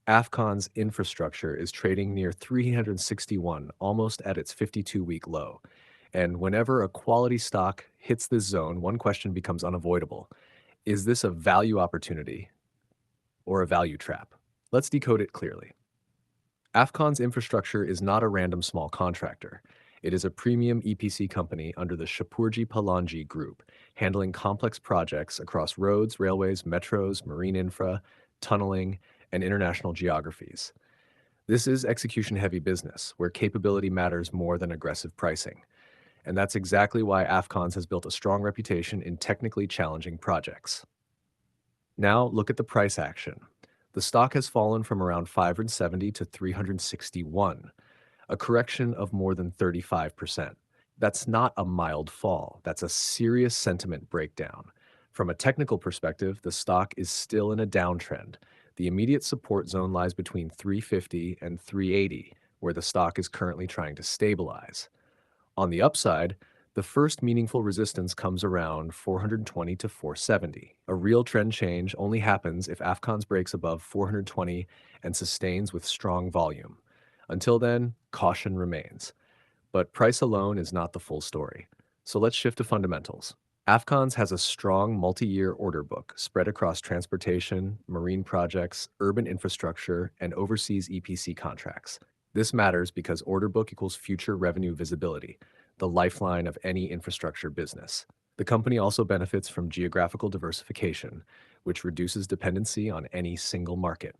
Afcons Infrastructure is trading near 361, almost at its 52-week low. And whenever a quality stock hits this zone, one question becomes unavoidable. Is this a value opportunity or a value trap? Let's decode it clearly. Afcons Infrastructure is not a random small contractor. It is a premium EPC company under the Shapurji Palanji Group, handling complex projects across roads, railways, metros, marine infra, tunneling, and international geographies. This is execution-heavy business, where capability matters more than aggressive pricing. And that's exactly why Afcons has built a strong reputation in technically challenging projects. Now, look at the price action. The stock has fallen from around 570 to 361, a correction of more than 35%. That's not a mild fall, that's a serious sentiment breakdown. From a technical perspective, the stock is still in a downtrend. The immediate support zone lies between 350 and 380, where the stock is currently trying to stabilize. On the upside, the first meaningful resistance comes around 420 to 470. A real trend change only happens if Afcons breaks above 420 and sustains with strong volume. Until then, caution remains. But price alone is not the full story. So let's shift to fundamentals. Afcons has a strong multi-year order book spread across transportation, marine projects, urban infrastructure, and overseas EPC contracts. This matters because order book equals future revenue visibility, the lifeline of any infrastructure business. The company also benefits from geographical diversification, which reduces dependency on any single market.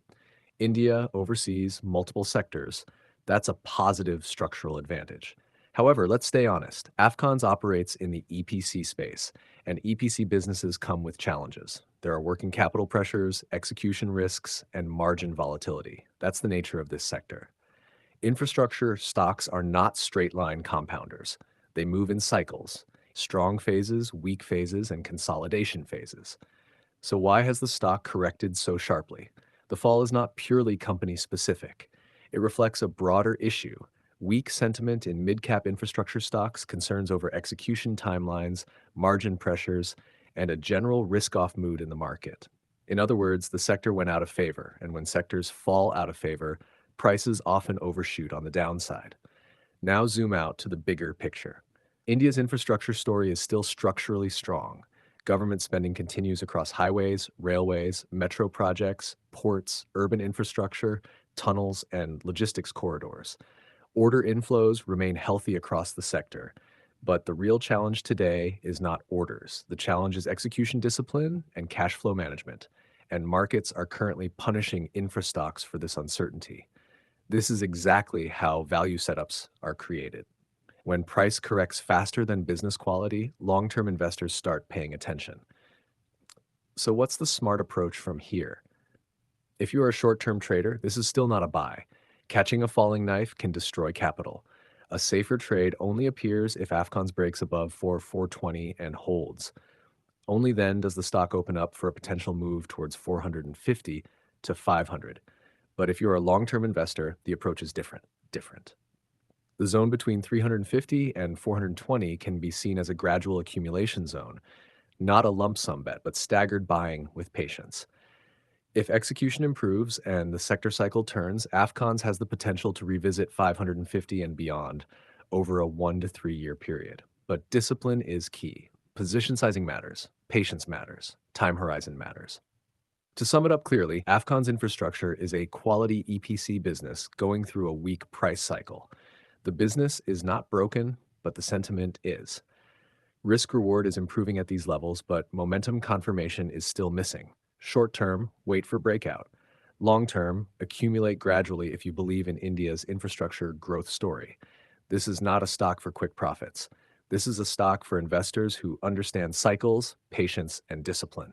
India, overseas, multiple sectors, that's a positive structural advantage. However, let's stay honest. Afcons operates in the EPC space, and EPC businesses come with challenges. There are working capital pressures, execution risks, and margin volatility. That's the nature of this sector. Infrastructure stocks are not straight line compounders. They move in cycles, strong phases, weak phases, and consolidation phases. So why has the stock corrected so sharply? The fall is not purely company specific. It reflects a broader issue: weak sentiment in mid-cap infrastructure stocks, concerns over execution timelines, margin pressures, and a general risk-off mood in the market. In other words, the sector went out of favor, and when sectors fall out of favor, prices often overshoot on the downside. Now zoom out to the bigger picture. India's infrastructure story is still structurally strong. Government spending continues across highways, railways, metro projects, ports, urban infrastructure, tunnels, and logistics corridors. Order inflows remain healthy across the sector, but the real challenge today is not orders. The challenge is execution discipline and cash flow management, and markets are currently punishing infra stocks for this uncertainty. This is exactly how value setups are created. When price corrects faster than business quality, long-term investors start paying attention. So what's the smart approach from here? If you are a short-term trader, this is still not a buy. Catching a falling knife can destroy capital. A safer trade only appears if Afcons breaks above 420 and holds. Only then does the stock open up for a potential move towards 450 to 500. But if you're a long-term investor, the approach is different. The zone between 350 and 420 can be seen as a gradual accumulation zone, not a lump sum bet, but staggered buying with patience. If execution improves and the sector cycle turns, Afcons has the potential to revisit 550 and beyond over a 1 to 3 year period. But discipline is key. Position sizing matters, patience matters, time horizon matters. To sum it up clearly, Afcons Infrastructure is a quality EPC business going through a weak price cycle. The business is not broken, but the sentiment is. Risk reward is improving at these levels, but momentum confirmation is still missing. Short term, wait for breakout. Long term, accumulate gradually if you believe in India's infrastructure growth story. This is not a stock for quick profits. This is a stock for investors who understand cycles, patience, and discipline.